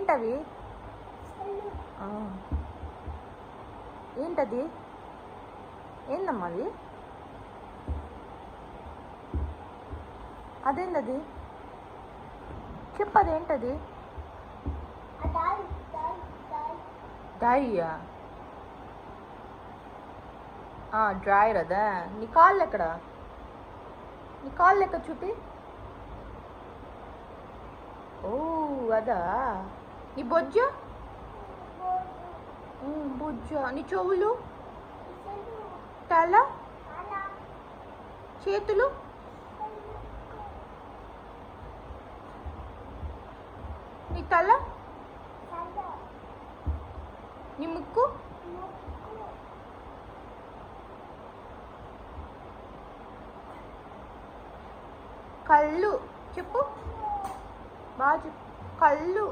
ఏంటవి? ఏంటది? ఏందమ్మా అది? అదేంటది? చెప్పు, అదేంటది? డైయా? డ్రైయర్ అదా? నీ కాళ్ళు ఎక్కడ? నీ కాళ్ళు ఎక్కడ చూపి. ఓ అదా? నీ బొజ్జ? బొజ్జ. నీ చెవులు, తల, చేతులు, నీ తల, నీ ముక్కు, కళ్ళు చెప్పు, బాగా చెప్పు. కళ్ళు,